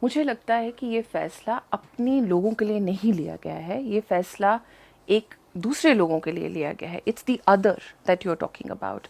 मुझे लगता है कि ये फ़ैसला अपने लोगों के लिए नहीं लिया गया है, ये फ़ैसला एक दूसरे लोगों के लिए लिया गया है। It's the other that you are talking about.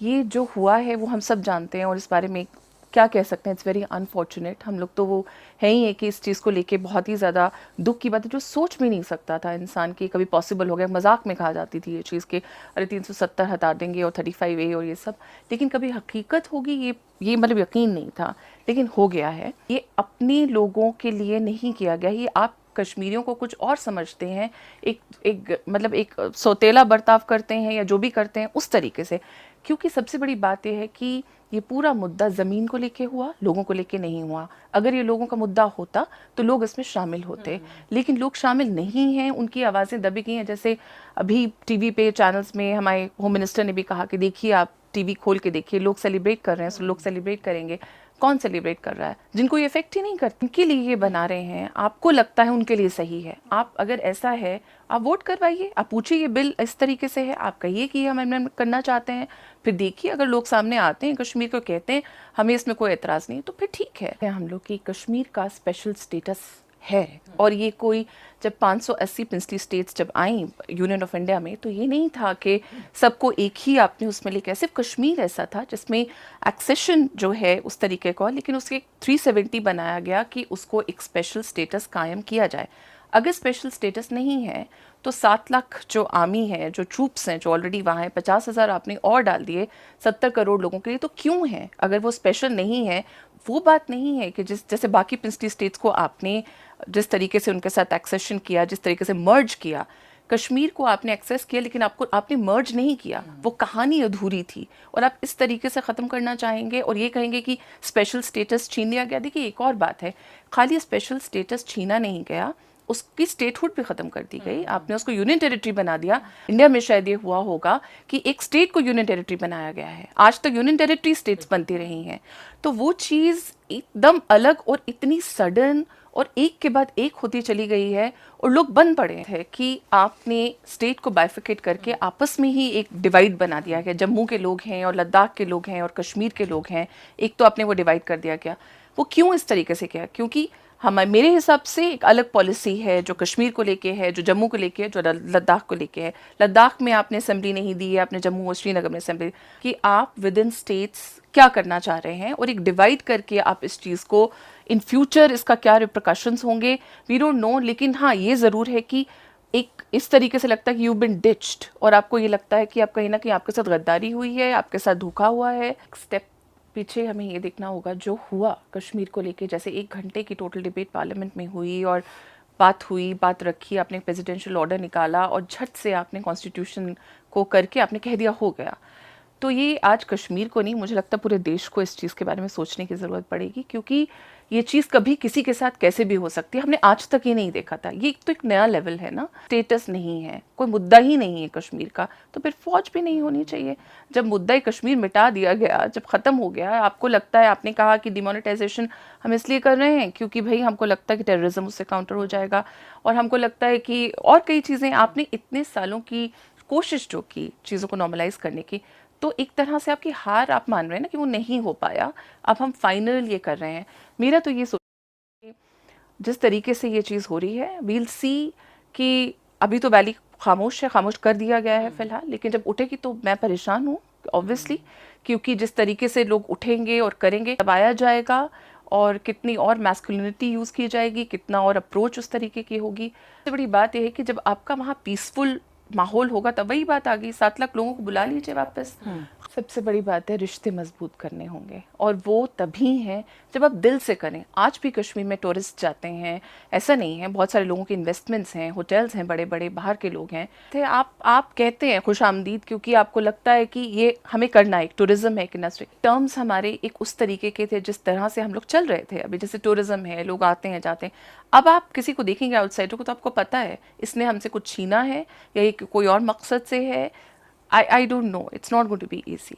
ये जो हुआ है वो हम सब जानते हैं और इस बारे में क्या कह सकते हैं, इट्स वेरी अनफॉर्चुनेट। हम लोग तो वो है ही है कि इस चीज़ को लेके बहुत ही ज़्यादा दुख की बात है, जो सोच भी नहीं सकता था इंसान की कभी पॉसिबल हो गया। मजाक में कहा जाती थी ये चीज़ कि अरे 370 हटा देंगे और 35A और ये सब, लेकिन कभी हकीकत होगी ये मतलब यकीन नहीं था, लेकिन हो गया है। ये अपने लोगों के लिए नहीं किया गया, ये आप कश्मीरियों को कुछ और समझते हैं, एक सौतेला बर्ताव करते हैं या जो भी करते हैं उस तरीके से। क्योंकि सबसे बड़ी बात यह है कि ये पूरा मुद्दा ज़मीन को लेके हुआ, लोगों को लेके नहीं हुआ। अगर ये लोगों का मुद्दा होता तो लोग इसमें शामिल होते, लेकिन लोग शामिल नहीं हैं, उनकी आवाज़ें दबी गई हैं। जैसे अभी टीवी पे चैनल्स में हमारे होम मिनिस्टर ने भी कहा कि देखिए, आप टीवी खोल के देखिए, लोग सेलिब्रेट कर रहे हैं, तो लोग सेलिब्रेट करेंगे। कौन सेलिब्रेट कर रहा है? जिनको ये इफेक्ट ही नहीं करती, उनके लिए ये बना रहे हैं। आपको लगता है उनके लिए सही है, आप अगर ऐसा है आप वोट करवाइए, आप पूछिए ये बिल इस तरीके से है, आप कहिए कि हम अमेंडमेंट करना चाहते हैं। फिर देखिए, अगर लोग सामने आते हैं कश्मीर को कहते हैं हमें इसमें कोई एतराज़ नहीं, तो फिर ठीक है। हम लोग की कश्मीर का स्पेशल स्टेटस है, और ये कोई जब 580 प्रिंसली स्टेट्स जब आई यूनियन ऑफ इंडिया में, तो ये नहीं था कि सबको एक ही आपने उसमें लेके, सिर्फ कश्मीर ऐसा था जिसमें एक्सेशन जो है उस तरीके का, लेकिन उसके 370 बनाया गया कि उसको एक स्पेशल स्टेटस कायम किया जाए। अगर स्पेशल स्टेटस नहीं है तो 7 लाख जो आर्मी है, जो ट्रूप्स हैं जो ऑलरेडी वहाँ हैं, 50,000 आपने और डाल दिए 70 करोड़ लोगों के लिए, तो क्यों है? अगर वो स्पेशल नहीं है, वो बात नहीं है कि जैसे बाकी प्रिंसली स्टेट्स को आपने जिस तरीके से उनके साथ एक्सेशन किया, जिस तरीके से मर्ज किया, कश्मीर को आपने एक्सेस किया लेकिन आपने मर्ज नहीं किया, वो कहानी अधूरी थी। और आप इस तरीके से ख़त्म करना चाहेंगे और ये कहेंगे कि स्पेशल स्टेटस छीन लिया गया। देखिए, एक और बात है, खाली स्पेशल स्टेटस छीना नहीं गया, उसकी स्टेटहुड भी ख़त्म कर दी गई। आपने उसको यूनियन टेरिटरी बना दिया। इंडिया में शायद ये हुआ होगा कि एक स्टेट को यूनियन टेरिटरी बनाया गया है, आज तक यूनियन टेरिटरी स्टेट्स बनती रही हैं। तो वो चीज़ एकदम अलग और इतनी सडन और एक के बाद एक होती चली गई है, और लोग बन पड़े हैं कि आपने स्टेट को बाइफिकेट करके आपस में ही एक डिवाइड बना दिया गया। जम्मू के लोग हैं और लद्दाख के लोग हैं और कश्मीर के लोग हैं, एक तो आपने वो डिवाइड कर दिया गया। वो क्यों इस तरीके से किया? क्योंकि मेरे हिसाब से एक अलग पॉलिसी है जो कश्मीर को लेके है, जो जम्मू को लेके है, जो लद्दाख को लेके है। लद्दाख में आपने असेंबली नहीं दी है, आपने जम्मू और श्रीनगर में असेंबली, कि आप विद इन स्टेट्स क्या करना चाह रहे हैं, और एक डिवाइड करके आप इस चीज़ को इन फ्यूचर इसका क्या रिप्रिकॉशंस होंगे वी डोंट नो। लेकिन हाँ, ये ज़रूर है कि एक इस तरीके से लगता है कि यू बिन डिच्ड, और आपको ये लगता है कि आप कहीं ना कहीं आपके साथ गद्दारी हुई है, आपके साथ धोखा हुआ है। स्टेप पीछे हमें ये देखना होगा जो हुआ कश्मीर को लेके। जैसे 1 घंटे की टोटल डिबेट पार्लियामेंट में हुई और बात रखी, आपने प्रेसिडेंशियल ऑर्डर निकाला और झट से आपने कॉन्स्टिट्यूशन को करके आपने कह दिया हो गया। तो ये आज कश्मीर को नहीं, मुझे लगता है पूरे देश को इस चीज़ के बारे में सोचने की ज़रूरत पड़ेगी, क्योंकि ये चीज़ कभी किसी के साथ कैसे भी हो सकती है, हमने आज तक ये नहीं देखा था। ये तो एक नया लेवल है ना, स्टेटस नहीं है, कोई मुद्दा ही नहीं है कश्मीर का, तो फिर फौज भी नहीं होनी चाहिए। जब मुद्दा ही कश्मीर मिटा दिया गया, जब ख़त्म हो गया, आपको लगता है, आपने कहा कि डिमोनेटाइजेशन हम इसलिए कर रहे हैं क्योंकि भाई हमको लगता है कि टेररिज्म उससे काउंटर हो जाएगा, और हमको लगता है कि और कई चीज़ें, आपने इतने सालों की कोशिश जो की चीज़ों को नॉर्मलाइज करने की, तो एक तरह से आपकी हार आप मान रहे हैं ना कि वो नहीं हो पाया, अब हम फाइनल ये कर रहे हैं। मेरा तो ये सोच, जिस तरीके से ये चीज़ हो रही है, वील सी कि अभी तो वैली खामोश है, खामोश कर दिया गया है फिलहाल, लेकिन जब उठेगी तो मैं परेशान हूँ ऑब्वियसली, क्योंकि जिस तरीके से लोग उठेंगे और करेंगे, दबाया जाएगा और कितनी और मैस्कुलिनिटी यूज़ की जाएगी, कितना और अप्रोच उस तरीके की होगी। सबसे बड़ी बात यह है कि जब आपका वहाँ पीसफुल माहौल होगा, तब वही बात आ गई, 7 लाख लोगों को बुला लीजिए वापस। सबसे बड़ी बात है, रिश्ते मजबूत करने होंगे, और वो तभी हैं जब आप दिल से करें। आज भी कश्मीर में टूरिस्ट जाते हैं, ऐसा नहीं है, बहुत सारे लोगों के इन्वेस्टमेंट्स हैं, होटल्स हैं, बड़े बड़े बाहर के लोग हैं। तो आप कहते हैं खुश आमदीद, क्योंकि आपको लगता है कि ये हमें करना है, एक टूरिज्म है, एक इंडस्ट्री। टर्म्स हमारे एक उस तरीके के थे जिस तरह से हम लोग चल रहे थे। अभी जैसे टूरिज्म है, लोग आते हैं जाते हैं, अब आप किसी को देखेंगे आउटसाइडर को तो आपको पता है इसने हमसे कुछ छीना है या कोई और मकसद से है। I don't know. It's not going to be easy.